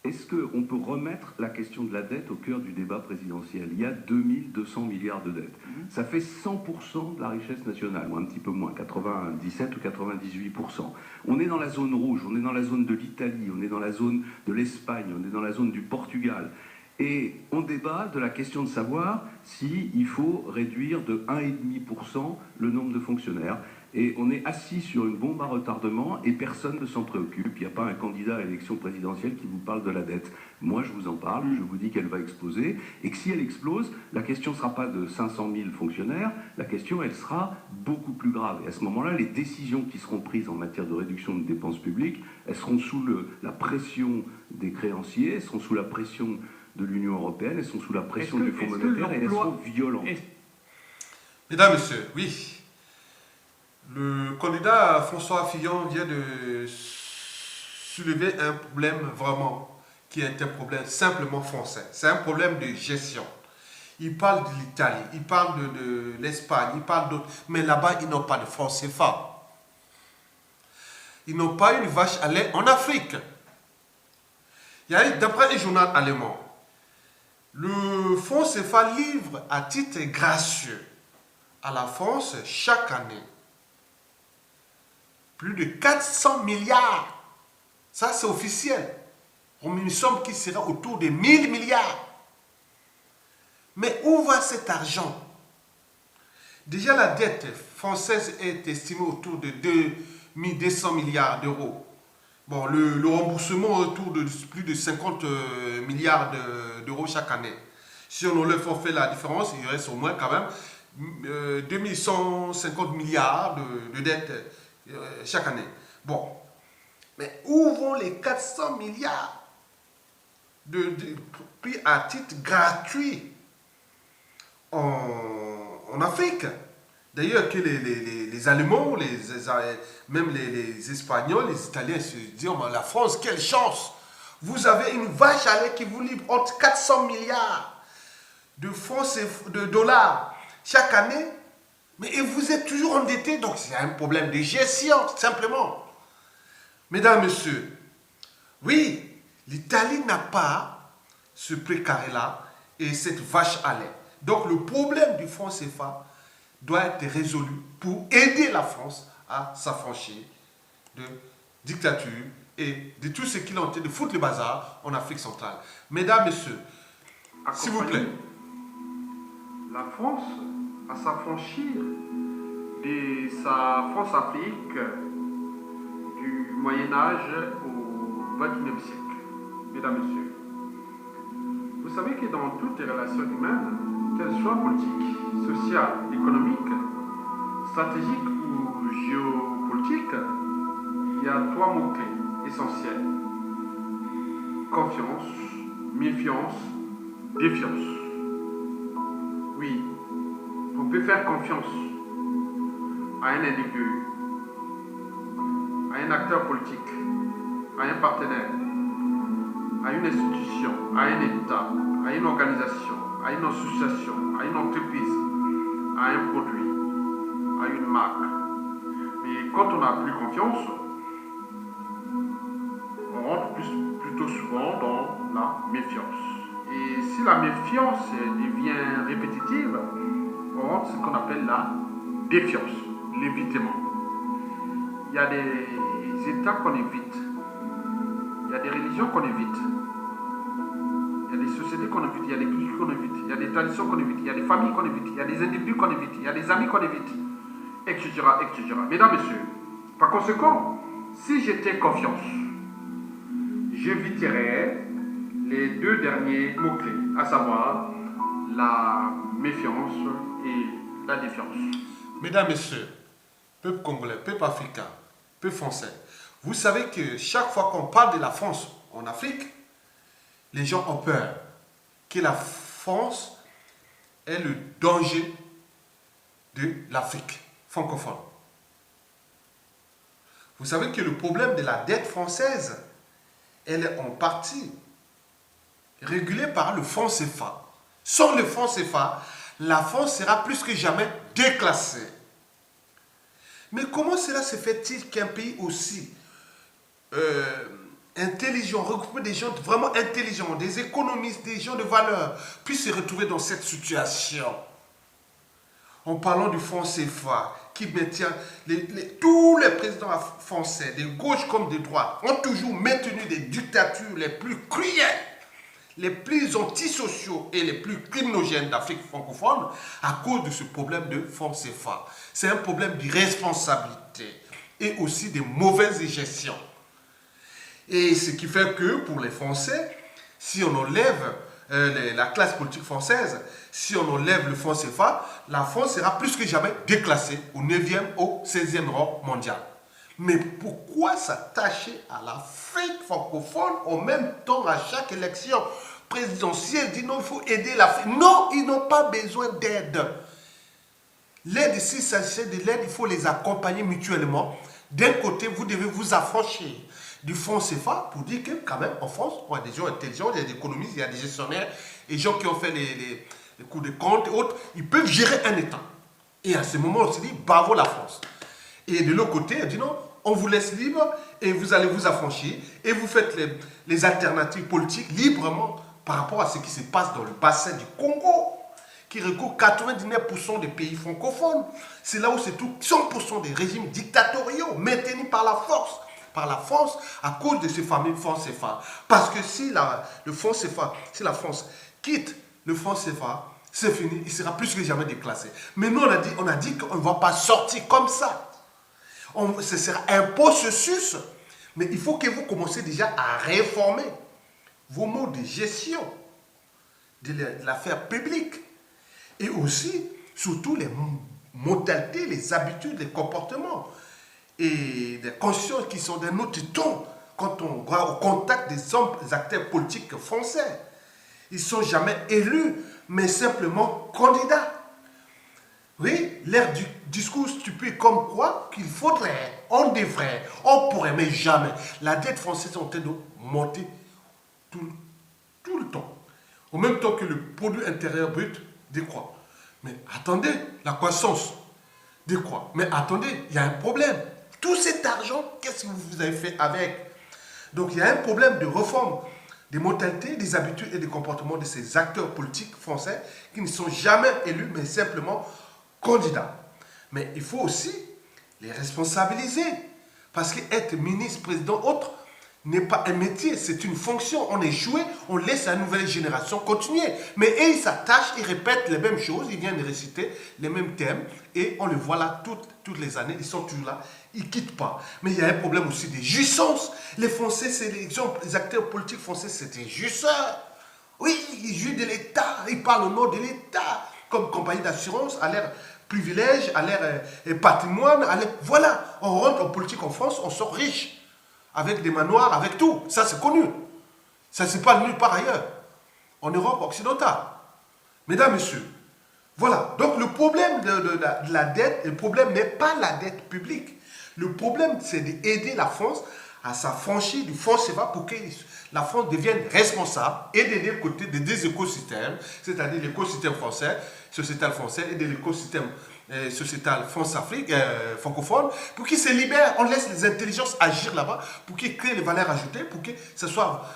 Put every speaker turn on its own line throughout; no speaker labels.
est-ce qu'on peut remettre la question de la dette au cœur du débat présidentiel? Il y a 2200 milliards de dettes. Ça fait 100% de la richesse nationale, ou un petit peu moins, 97 ou 98%. On est dans la zone rouge, on est dans la zone de l'Italie, on est dans la zone de l'Espagne, on est dans la zone du Portugal. Et on débat de la question de savoir s'il faut réduire de 1,5% le nombre de fonctionnaires. Et on est assis sur une bombe à retardement et personne ne s'en préoccupe. Il n'y a pas un candidat à l'élection présidentielle qui vous parle de la dette. Moi, je vous en parle, je vous dis qu'elle va exploser et que si elle explose, la question ne sera pas de 500 000 fonctionnaires, la question, elle sera beaucoup plus grave. Et à ce moment-là, les décisions qui seront prises en matière de réduction de dépenses publiques, elles seront sous la pression des créanciers, elles seront sous la pression de l'Union européenne, elles sont sous la pression du Fonds monétaire et elles seront violentes.
Mesdames, Messieurs, oui. Le candidat François Fillon vient de soulever un problème vraiment qui est un problème simplement français. C'est un problème de gestion. Il parle de l'Italie, il parle de l'Espagne, il parle d'autres. Mais là-bas, ils n'ont pas de franc CFA. Ils n'ont pas une vache à lait en Afrique. D'après un journal allemand, le franc CFA livre à titre gracieux à la France chaque année plus de 400 milliards. Ça, c'est officiel. Une somme qui sera autour de 1000 milliards. Mais où va cet argent? Déjà, la dette française est estimée autour de 2200 milliards d'euros. Bon, le remboursement est autour de plus de 50 milliards d'euros chaque année. Si on enlève, on fait la différence, il reste au moins quand même 2150 milliards de dettes chaque année. Bon, mais où vont les 400 milliards pris à titre gratuit en Afrique? D'ailleurs, que les Allemands, même les Espagnols, les Italiens se disent, oh, la France, quelle chance! Vous avez une vache à lait qui vous livre entre 400 milliards de francs et de dollars chaque année. Mais vous êtes toujours endetté, donc c'est un problème de gestion, simplement. Mesdames, Messieurs, oui, l'Italie n'a pas ce précaré-là et cette vache à lait. Donc le problème du franc CFA doit être résolu pour aider la France à s'affranchir de dictature et de tout ce qu'il a tenté de foutre le bazar en Afrique centrale. Mesdames, Messieurs, s'il vous plaît.
La France à s'affranchir de sa France-Afrique du Moyen-Âge au XXIe siècle. Mesdames, Messieurs, vous savez que dans toutes les relations humaines, qu'elles soient politiques, sociales, économiques, stratégiques ou géopolitiques, il y a trois mots-clés essentiels. Confiance, méfiance, défiance. Oui, on peut faire confiance à un individu, à un acteur politique, à un partenaire, à une institution, à un État, à une organisation, à une association, à une entreprise, à un produit, à une marque. Mais quand on n'a plus confiance, on rentre plutôt souvent dans la méfiance. Et si la méfiance devient répétitive, on rentre ce qu'on appelle la défiance, l'évitement. Il y a des États qu'on évite, il y a des religions qu'on évite, il y a des sociétés qu'on évite, il y a des pays qu'on évite, il y a des traditions qu'on évite, il y a des familles qu'on évite, il y a des individus qu'on évite, il y a des amis qu'on évite, etc., etc. Mesdames, Messieurs, par conséquent, si j'étais confiance, j'éviterais les deux derniers mots-clés, à savoir la méfiance et la défiance.
Mesdames, Messieurs, peuple congolais, peuple africain, peuple français, vous savez que chaque fois qu'on parle de la France en Afrique, les gens ont peur que la France est le danger de l'Afrique francophone. Vous savez que le problème de la dette française, elle est en partie régulée par le franc CFA. Sans le franc CFA, la France sera plus que jamais déclassée. Mais comment cela se fait-il qu'un pays aussi intelligents, regrouper des gens vraiment intelligents, des économistes, des gens de valeur, puissent se retrouver dans cette situation. En parlant du franc CFA, qui maintient tous les présidents français, de gauche comme de droite, ont toujours maintenu des dictatures les plus cruelles, les plus antisociaux et les plus criminogènes d'Afrique francophone à cause de ce problème de franc CFA. C'est un problème d'irresponsabilité et aussi de mauvaise gestion. Et ce qui fait que pour les Français, si on enlève la classe politique française, si on enlève le franc CFA, la France sera plus que jamais déclassée au 9e, au 16e rang mondial. Mais pourquoi s'attacher à l'Afrique francophone en même temps à chaque élection présidentielle? Dit non, il faut aider l'Afrique. Non, ils n'ont pas besoin d'aide. L'aide, s'il s'agissait de l'aide, il faut les accompagner mutuellement. D'un côté, vous devez vous affranchir du franc CFA pour dire que quand même en France, il y a des gens intelligents, il y a des économistes, il y a des gestionnaires, des gens qui ont fait les cours de compte et autres, ils peuvent gérer un État. Et à ce moment, on se dit, bravo la France. Et de l'autre côté, elle dit non, on vous laisse libre et vous allez vous affranchir et vous faites les alternatives politiques librement par rapport à ce qui se passe dans le bassin du Congo, qui recouvre 99% des pays francophones. C'est là où c'est tout 100% des régimes dictatoriaux maintenus par la force, par la France, à cause de ces fameux francs CFA. Parce que si le franc CFA, si la France quitte le franc CFA, c'est fini, il sera plus que jamais déclassé. Mais nous, on a dit qu'on ne va pas sortir comme ça. Ce sera un processus, mais il faut que vous commenciez déjà à réformer vos modes de gestion de l'affaire publique. Et aussi, surtout, les modalités, les habitudes, les comportements et des consciences qui sont d'un autre ton quand on va au contact des hommes, des acteurs politiques français. Ils ne sont jamais élus, mais simplement candidats. Oui, l'air du discours stupide comme quoi qu'il faudrait, on devrait, on pourrait, mais jamais. La dette française est en train de monter tout le temps. En même temps que le produit intérieur brut décroît. Mais attendez, la croissance décroît. Mais attendez, il y a un problème. Tout cet argent, qu'est-ce que vous avez fait avec? Donc il y a un problème de réforme des mentalités, des habitudes et des comportements de ces acteurs politiques français qui ne sont jamais élus, mais simplement candidats. Mais il faut aussi les responsabiliser. Parce qu'être ministre, président, autre, n'est pas un métier, c'est une fonction. On est joué, on laisse la nouvelle génération continuer. Mais eux, ils s'attachent, ils répètent les mêmes choses, ils viennent de réciter les mêmes thèmes et on les voit là toutes les années, ils sont toujours là, ils ne quittent pas. Mais il y a un problème aussi des jouissances. Les Français, c'est les acteurs politiques français, c'est des jouisseurs. Oui, ils jouissent de l'État, ils parlent au nom de l'État, comme compagnie d'assurance, à leur privilège, à leur patrimoine. Voilà, on rentre en politique en France, on sort riche. Avec des manoirs, avec tout. Ça, c'est connu. Ça ne se passe nulle part ailleurs. En Europe occidentale. Mesdames, Messieurs, voilà. Donc, le problème de la dette, le problème n'est pas la dette publique. Le problème, c'est d'aider la France à s'affranchir du franc CFA pour que la France devienne responsable et d'aider le côté des écosystèmes, c'est-à-dire l'écosystème français, sociétal français et de l'écosystème sociétal France-Afrique, francophone, pour qu'ils se libèrent, on laisse les intelligences agir là-bas, pour qu'ils créent les valeurs ajoutées, pour que ce soit,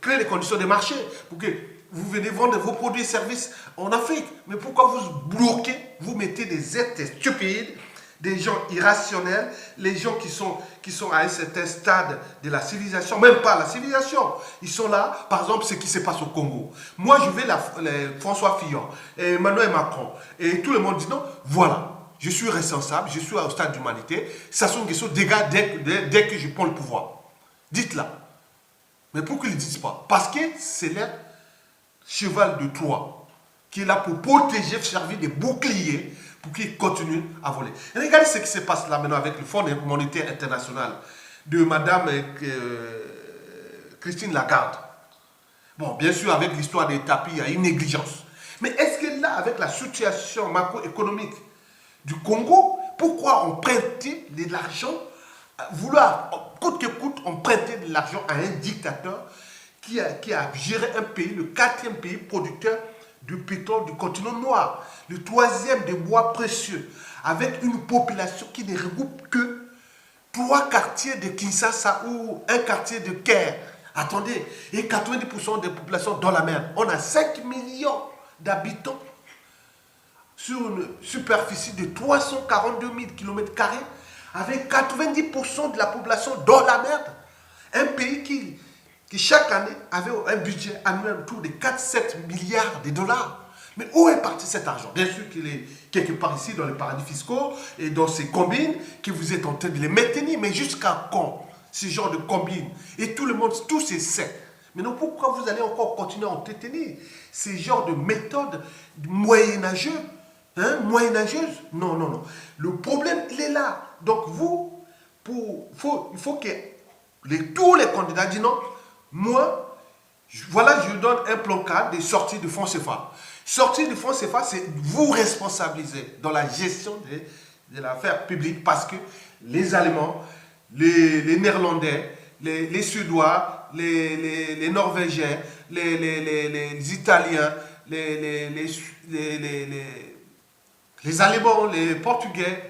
créer les conditions de marché, pour que vous venez vendre vos produits et services en Afrique. Mais pourquoi vous bloquez, vous mettez des êtres stupides, des gens irrationnels, les gens qui sont à un certain stade de la civilisation, même pas la civilisation. Ils sont là, par exemple, ce qui se passe au Congo. Moi, je vais François Fillon, et Emmanuel Macron, et tout le monde dit non, voilà, je suis responsable, je suis au stade d'humanité, ça sont des choses dégâts dès que je prends le pouvoir. Dites-la. Mais pourquoi ils ne le disent pas? Parce que c'est leur cheval de Troie qui est là pour protéger, servir de bouclier, pour qu'ils continuent à voler. Et regardez ce qui se passe là maintenant avec le Fonds monétaire international de Madame Christine Lagarde. Bon, bien sûr, avec l'histoire des tapis, il y a une négligence. Mais est-ce que là, avec la situation macroéconomique du Congo, pourquoi on prêtait de l'argent, vouloir, coûte que coûte, on prêtait de l'argent à un dictateur qui a géré un pays, le 4e pays producteur du pétrole du continent noir, le 3e des bois précieux, avec une population qui ne regroupe que 3 quartiers de Kinshasa ou un quartier de Caire. Attendez, et 90% des populations dans la merde. On a 5 millions d'habitants sur une superficie de 342 000 km², avec 90% de la population dans la merde. Un pays qui chaque année avait un budget annuel autour de 4-7 milliards de dollars. Mais où est parti cet argent? Bien sûr qu'il est quelque part ici dans les paradis fiscaux et dans ces combines que vous êtes en train de les maintenir. Mais jusqu'à quand ce genre de combines? Et tout le monde, tous ces sait. Mais non, pourquoi vous allez encore continuer à entretenir ces genres de méthodes moyenâgeuses, moyenâgeuses? Non, non, non. Le problème, il est là. Donc vous, il faut que tous les candidats disent non. Moi, voilà, je donne un plan cadre de sortie de fonds CFA. Sortir du fonds CFA, c'est vous responsabiliser dans la gestion de l'affaire publique parce que les Allemands, les Néerlandais, les Suédois, les Norvégiens, les Italiens, les Allemands, les Portugais,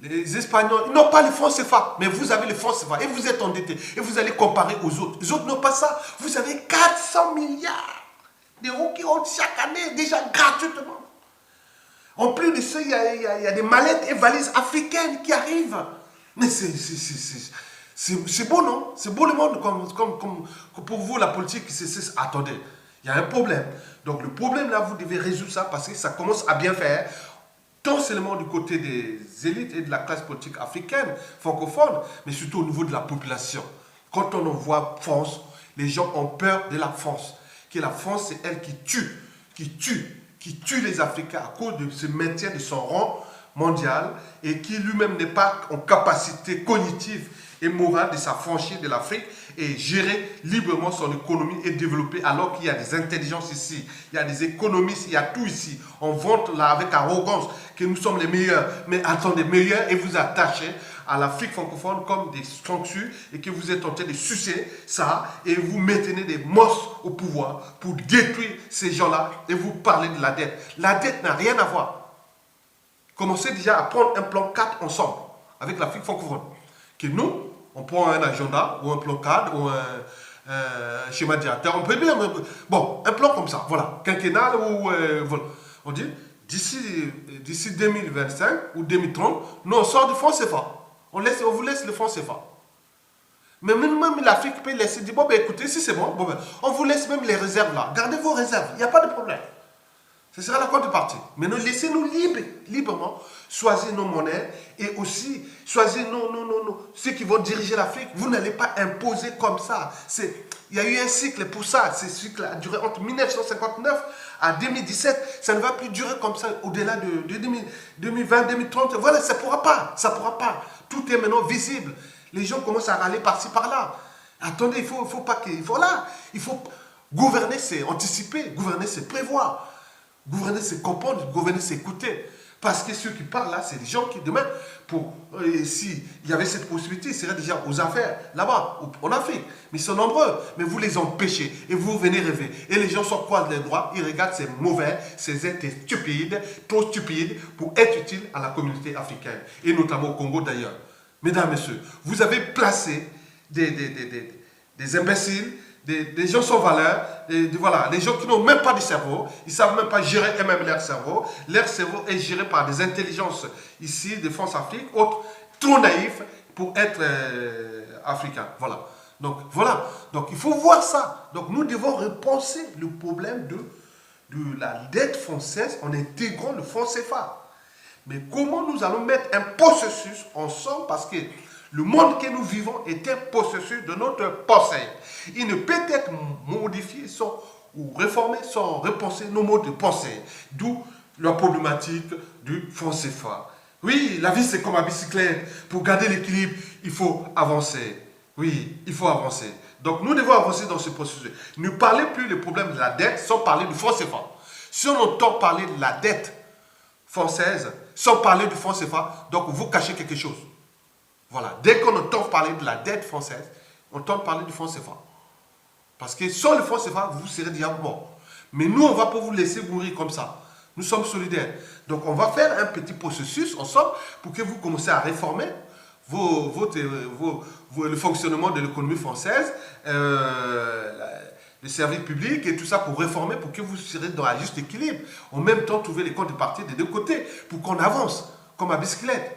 les Espagnols, ils n'ont pas le fonds CFA, mais vous avez le fonds CFA et vous êtes endetté et vous allez comparer aux autres. Les autres n'ont pas ça. Vous avez 400 milliards d'euros qui rentrent chaque année, déjà gratuitement. En plus de ça, il y a des mallettes et valises africaines qui arrivent. Mais c'est beau, non? C'est beau le monde, comme pour vous, la politique. Attendez, il y a un problème. Donc le problème là, vous devez résoudre ça parce que ça commence à bien faire. Tant seulement du côté des élites et de la classe politique africaine, francophone, mais surtout au niveau de la population. Quand on envoie France, les gens ont peur de la France. Que la France, c'est elle qui tue les Africains à cause de ce maintien de son rang mondial et qui lui-même n'est pas en capacité cognitive et morale de s'affranchir de l'Afrique et gérer librement son économie et développer alors qu'il y a des intelligences ici, il y a des économistes, il y a tout ici. On vante là avec arrogance que nous sommes les meilleurs, mais attendez, meilleurs et vous attachez à l'Afrique francophone comme des sanctuaires et que vous êtes en train de sucer ça et vous maintenez des monstres au pouvoir pour détruire ces gens-là et vous parlez de la dette. La dette n'a rien à voir. Commencez déjà à prendre un plan 4 ensemble avec l'Afrique francophone. Que nous, on prend un agenda ou un plan cadre ou un schéma directeur. On peut bien, bon, un plan comme ça, voilà, quinquennal ou voilà. On dit d'ici 2025 ou 2030, nous on sort du fonds CFA. On vous laisse le fonds CFA. Mais même l'Afrique peut laisser dire bon ben écoutez, si c'est bon, on vous laisse même les réserves là. Gardez vos réserves, il n'y a pas de problème. Ce sera la contrepartie. Mais laissez-nous librement choisir nos monnaies et aussi choisir ceux qui vont diriger l'Afrique. Vous n'allez pas imposer comme ça. Il y a eu un cycle pour ça. Ce cycle a duré entre 1959 à 2017. Ça ne va plus durer comme ça au-delà de 2020, 2030. Voilà, ça ne pourra pas. Ça ne pourra pas. Tout est maintenant visible. Les gens commencent à râler par-ci, par-là. Attendez, il faut pas que... il faut gouverner, c'est anticiper. Gouverner, c'est prévoir. Gouverner, c'est comprendre, gouverner, c'est écouter. Parce que ceux qui parlent là, c'est des gens qui, demain, s'il y avait cette possibilité, ils seraient déjà aux affaires, là-bas, en Afrique. Mais ils sont nombreux. Mais vous les empêchez et vous venez rêver. Et les gens sont quoi les droits? Ils regardent ces mauvais, ces êtres stupides, trop stupides, pour être utiles à la communauté africaine. Et notamment au Congo d'ailleurs. Mesdames, messieurs, vous avez placé des imbéciles, des gens sans valeur, voilà, des gens qui n'ont même pas de cerveau, ils ne savent même pas gérer eux-mêmes leur cerveau. Leur cerveau est géré par des intelligences ici, de France Afrique, autres, trop naïfs pour être africains. Voilà. Donc, voilà. Donc, il faut voir ça. Donc, nous devons repenser le problème de la dette française en intégrant le fonds CFA. Mais comment nous allons mettre un processus ensemble parce que le monde que nous vivons est un processus de notre pensée. Il ne peut être modifié ou réformé sans repenser nos modes de pensée. D'où la problématique du fonds CFA. Oui, la vie c'est comme la bicyclette. Pour garder l'équilibre, il faut avancer. Oui, il faut avancer. Donc nous devons avancer dans ce processus. Ne parlez plus des problèmes de la dette sans parler du fonds CFA. Si on entend parler de la dette française sans parler du fonds CFA, donc vous cachez quelque chose. Voilà. Dès qu'on entend parler de la dette française, on entend parler du fonds CFA. Parce que sans le fonds CFA, vous serez déjà mort. Mais nous, on ne va pas vous laisser mourir comme ça. Nous sommes solidaires. Donc, on va faire un petit processus ensemble pour que vous commenciez à réformer le fonctionnement de l'économie française, les services publics et tout ça pour réformer, pour que vous serez dans un juste équilibre. En même temps, trouver les comptes de parti des deux côtés pour qu'on avance comme à bicyclette.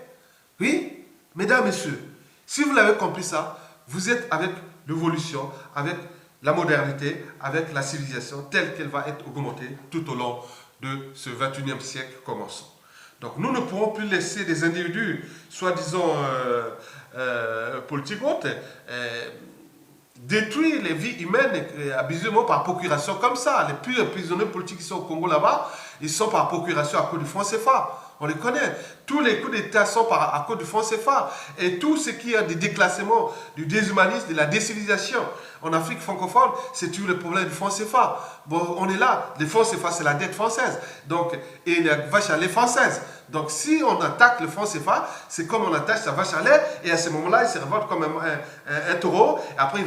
Oui, mesdames, messieurs, si vous l'avez compris ça, vous êtes avec l'évolution, avec la modernité, avec la civilisation telle qu'elle va être augmentée tout au long de ce 21e siècle commençant. Donc nous ne pourrons plus laisser des individus, soi-disant politiques hautes, détruire les vies humaines abusément par procuration comme ça. Les plus prisonniers politiques qui sont au Congo là-bas, ils sont par procuration à cause du franc CFA. On les connaît. Tous les coups d'État sont à cause du franc CFA. Et tout ce qui est des déclassements, du déshumanisme, de la décivilisation en Afrique francophone, c'est tout le problème du franc CFA. Bon, on est là. Le franc CFA, c'est la dette française. Donc, et la vache à lait française. Donc, si on attaque le franc CFA, c'est comme on attaque sa vache à lait. Et à ce moment-là, il se révolte comme un taureau. Et après,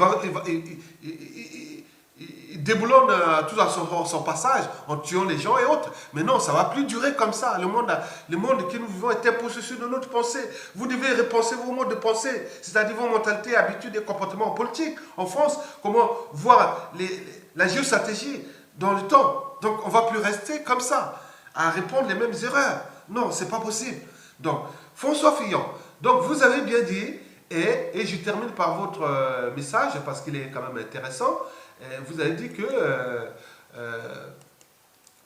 il déboulonne tout à son passage en tuant les gens et autres. Mais non, ça ne va plus durer comme ça. Le monde que nous vivons est imposé sur de notre pensée. Vous devez repenser vos modes de pensée, c'est-à-dire vos mentalités, habitudes et comportements politiques. En France, comment voir la géostratégie dans le temps. Donc, on ne va plus rester comme ça, à répondre les mêmes erreurs. Non, ce n'est pas possible. Donc, François Fillon, donc vous avez bien dit, et je termine par votre message, parce qu'il est quand même intéressant. Vous avez dit que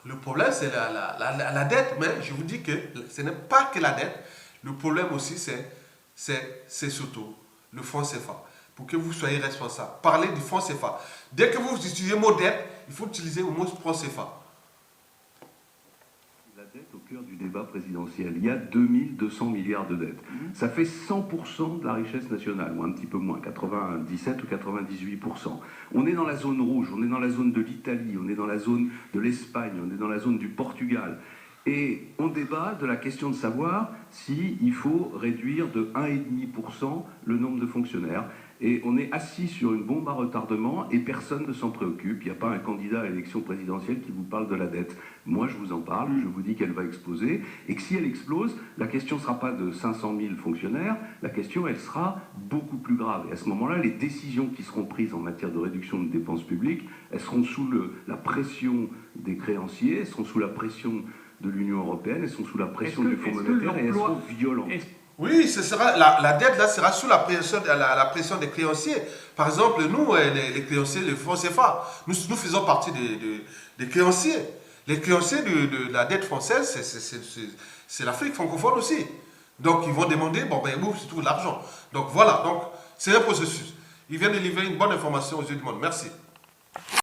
le problème, c'est la dette, mais je vous dis que ce n'est pas que la dette. Le problème aussi, c'est surtout le franc CFA. Pour que vous soyez responsable. Parlez du franc CFA. Dès que vous utilisez le mot dette, il faut utiliser le mot franc CFA.
La dette au cœur du débat présidentiel. Il y a 2200 milliards de dettes. Ça fait 100% de la richesse nationale, ou un petit peu moins, 97 ou 98%. On est dans la zone rouge, on est dans la zone de l'Italie, on est dans la zone de l'Espagne, on est dans la zone du Portugal. Et on débat de la question de savoir s'il faut réduire de 1,5% le nombre de fonctionnaires. Et on est assis sur une bombe à retardement et personne ne s'en préoccupe. Il n'y a pas un candidat à l'élection présidentielle qui vous parle de la dette. Moi, je vous en parle, je vous dis qu'elle va exploser. Et que si elle explose, la question ne sera pas de 500 000 fonctionnaires, la question, elle sera beaucoup plus grave. Et à ce moment-là, les décisions qui seront prises en matière de réduction de dépenses publiques, elles seront sous la pression des créanciers, elles seront sous la pression de l'Union européenne, elles sont sous la pression du Fonds monétaire et elles seront violentes.
Oui, ce sera, la dette là sera sous la pression des créanciers. Par exemple, nous, les créanciers, le franc CFA, nous faisons partie des créanciers. Les créanciers de la dette française, c'est l'Afrique francophone aussi. Donc, ils vont demander, bon, ben, où se trouve l'argent. Donc, voilà, donc, c'est un processus. Il vient de livrer une bonne information aux yeux du monde. Merci.